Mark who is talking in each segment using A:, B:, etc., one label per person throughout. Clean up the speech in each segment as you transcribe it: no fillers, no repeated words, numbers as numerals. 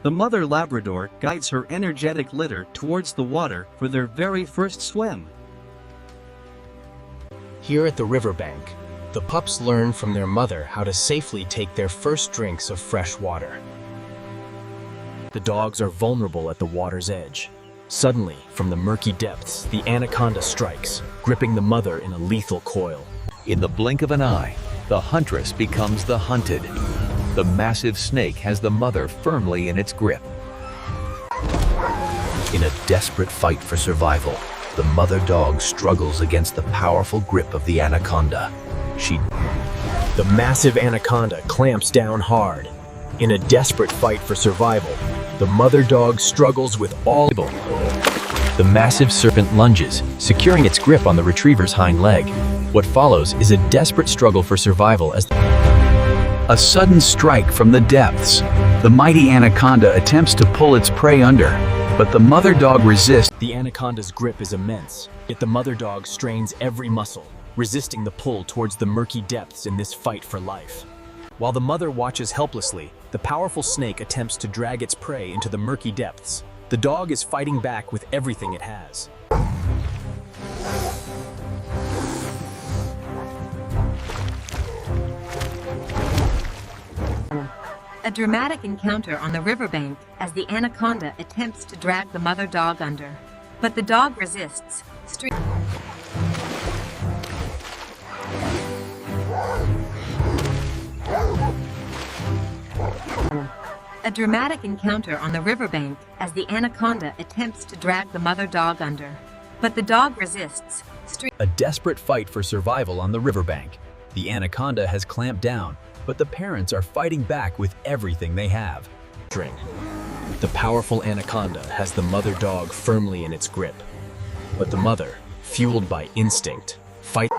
A: The mother Labrador guides her energetic litter towards the water for their very first swim.
B: Here at the riverbank, the pups learn from their mother how to safely take their first drinks of fresh water. The dogs are vulnerable at the water's edge. Suddenly, from the murky depths, the anaconda strikes, gripping the mother in a lethal coil.
C: In the blink of an eye, the huntress becomes the hunted. The massive snake has the mother firmly in its grip. In a desperate fight for survival, the mother dog struggles against the powerful grip of the anaconda.
B: The massive anaconda clamps down hard. In a desperate fight for survival, the mother dog struggles with all. The massive serpent lunges, securing its grip on the retriever's hind leg. What follows is a desperate struggle for survival as a sudden strike from the depths. The mighty anaconda attempts to pull its prey under, but the mother dog resists. The anaconda's grip is immense, yet the mother dog strains every muscle, resisting the pull towards the murky depths in this fight for life. While the mother watches helplessly, the powerful snake attempts to drag its prey into the murky depths. The dog is fighting back with everything it has.
D: A dramatic encounter on the riverbank as the anaconda attempts to drag the mother dog under. But the dog resists. A dramatic encounter on the riverbank as the anaconda attempts to drag the mother dog under. But the dog resists.
C: A desperate fight for survival on the riverbank. The anaconda has clamped down, but the parents are fighting back with everything they have.
B: The powerful anaconda has the mother dog firmly in its grip. But the mother, fueled by instinct, fights.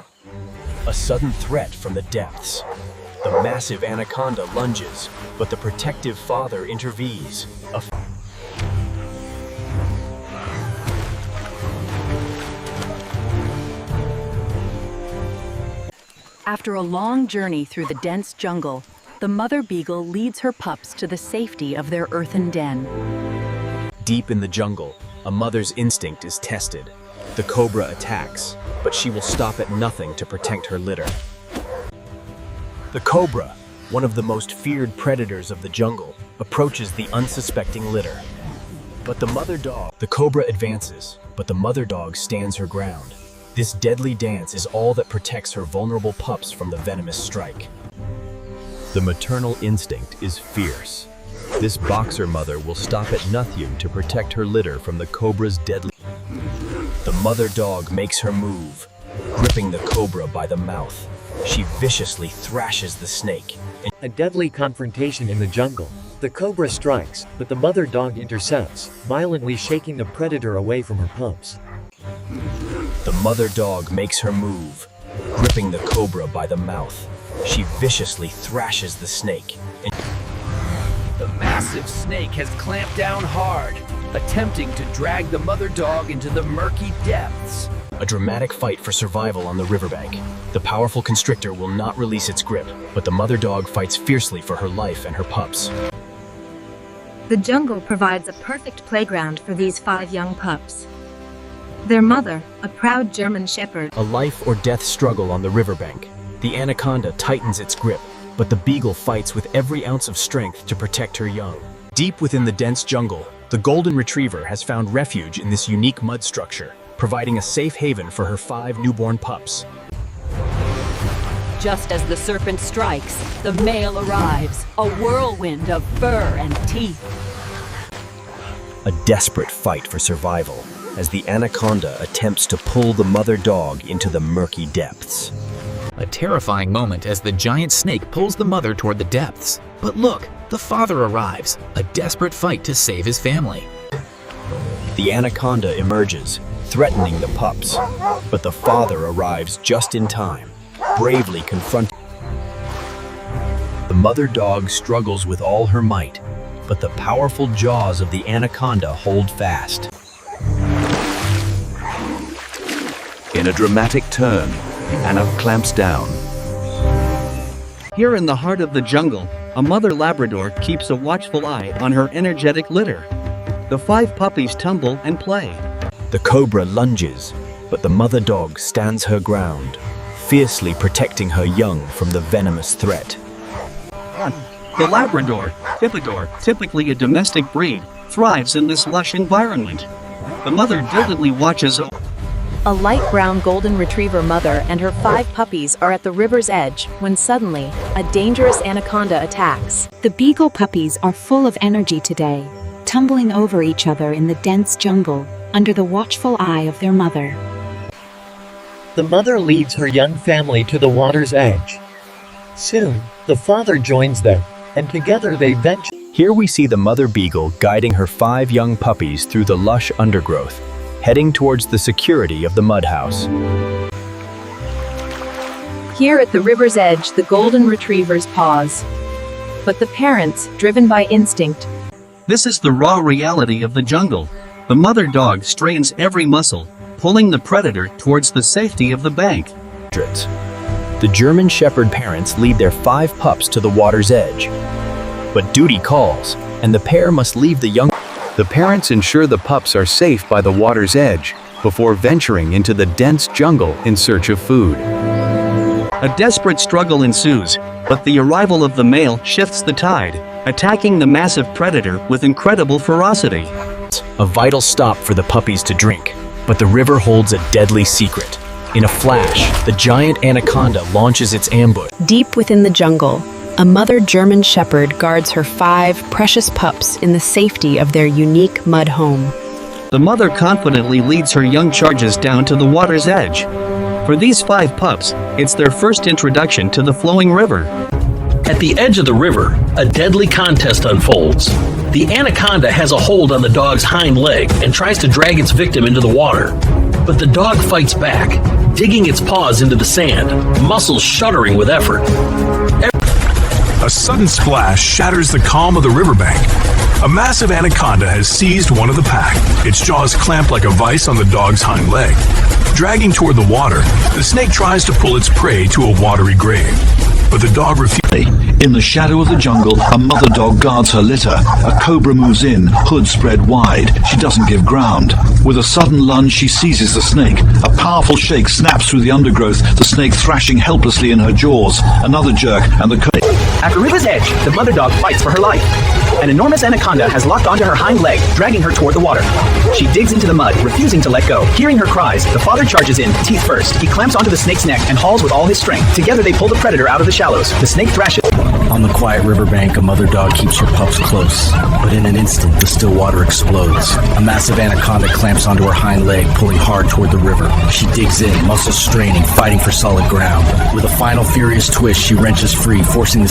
B: A sudden threat from the depths. The massive anaconda lunges, but the protective father intervenes.
E: After a long journey through the dense jungle, the mother beagle leads her pups to the safety of their earthen den.
B: Deep in the jungle, a mother's instinct is tested. The cobra attacks, but she will stop at nothing to protect her litter. The cobra, one of the most feared predators of the jungle, approaches the unsuspecting litter. But the cobra advances, but the mother dog stands her ground. This deadly dance is all that protects her vulnerable pups from the venomous strike.
C: The maternal instinct is fierce. This boxer mother will stop at nothing to protect her litter from the cobra's deadly.
B: The mother dog makes her move, gripping the cobra by the mouth. She viciously thrashes the snake.
F: A deadly confrontation in the jungle. The cobra strikes, but the mother dog intercepts, violently shaking the predator away from her pups.
B: The mother dog makes her move, gripping the cobra by the mouth. She viciously thrashes the snake.
C: The massive snake has clamped down hard, attempting to drag the mother dog into the murky depths.
B: A dramatic fight for survival on the riverbank. The powerful constrictor will not release its grip, but the mother dog fights fiercely for her life and her pups.
D: The jungle provides a perfect playground for these 5 young pups. Their mother, a proud German shepherd.
B: A life or death struggle on the riverbank. The anaconda tightens its grip, but the beagle fights with every ounce of strength to protect her young. Deep within the dense jungle, the golden retriever has found refuge in this unique mud structure, providing a safe haven for her 5 newborn pups.
E: Just as the serpent strikes, the male arrives, a whirlwind of fur and teeth.
B: A desperate fight for survival, as the anaconda attempts to pull the mother dog into the murky depths.
G: A terrifying moment as the giant snake pulls the mother toward the depths. But look, the father arrives, a desperate fight to save his family.
B: The anaconda emerges, threatening the pups, but the father arrives just in time, bravely confronting. The mother dog struggles with all her might, but the powerful jaws of the anaconda hold fast.
C: In a dramatic turn, Anna clamps down.
A: Here in the heart of the jungle, a mother Labrador keeps a watchful eye on her energetic litter. The 5 puppies tumble and play.
B: The cobra lunges, but the mother dog stands her ground, fiercely protecting her young from the venomous threat.
A: The Labrador, typically a domestic breed, thrives in this lush environment. The mother diligently watches over.
E: A light brown golden retriever mother and her 5 puppies are at the river's edge when suddenly, a dangerous anaconda attacks.
H: The beagle puppies are full of energy today, tumbling over each other in the dense jungle under the watchful eye of their mother.
F: The mother leads her young family to the water's edge. Soon, the father joins them, and together they venture.
B: Here we see the mother beagle guiding her 5 young puppies through the lush undergrowth, heading towards the security of the mud house.
E: Here at the river's edge, the golden retrievers pause. But the parents, driven by instinct,
A: This is the raw reality of the jungle. The mother dog strains every muscle, pulling the predator towards the safety of the bank.
B: The German Shepherd parents lead their 5 pups to the water's edge. But duty calls, and the pair must leave the young.
C: The parents ensure the pups are safe by the water's edge before venturing into the dense jungle in search of food.
A: A desperate struggle ensues, but the arrival of the male shifts the tide, attacking the massive predator with incredible ferocity.
B: A vital stop for the puppies to drink, but the river holds a deadly secret. In a flash, the giant anaconda launches its ambush.
E: deep within the jungle, a mother German Shepherd guards her 5 precious pups in the safety of their unique mud home.
A: The mother confidently leads her young charges down to the water's edge. For these 5 pups, it's their first introduction to the flowing river.
I: At the edge of the river, a deadly contest unfolds. The anaconda has a hold on the dog's hind leg and tries to drag its victim into the water. But the dog fights back, digging its paws into the sand, muscles shuddering with effort.
J: A sudden splash shatters the calm of the riverbank. A massive anaconda has seized one of the pack, its jaws clamped like a vice on the dog's hind leg. Dragging toward the water, the snake tries to pull its prey to a watery grave, but the dog refuses.
K: In the shadow of the jungle, a mother dog guards her litter. A cobra moves in, hood spread wide. She doesn't give ground. With a sudden lunge, she seizes the snake. A powerful shake snaps through the undergrowth, the snake thrashing helplessly in her jaws. Another jerk, and the
L: At the river's edge, the mother dog fights for her life. An enormous anaconda has locked onto her hind leg, dragging her toward the water. She digs into the mud, refusing to let go. Hearing her cries, the father charges in, teeth first. He clamps onto the snake's neck and hauls with all his strength. Together they pull the predator out of the shallows. The snake thrashes.
M: On the quiet riverbank, a mother dog keeps her pups close. But in an instant, the still water explodes. A massive anaconda clamps onto her hind leg, pulling hard toward the river. She digs in, muscles straining, fighting for solid ground. With a final furious twist, she wrenches free, forcing the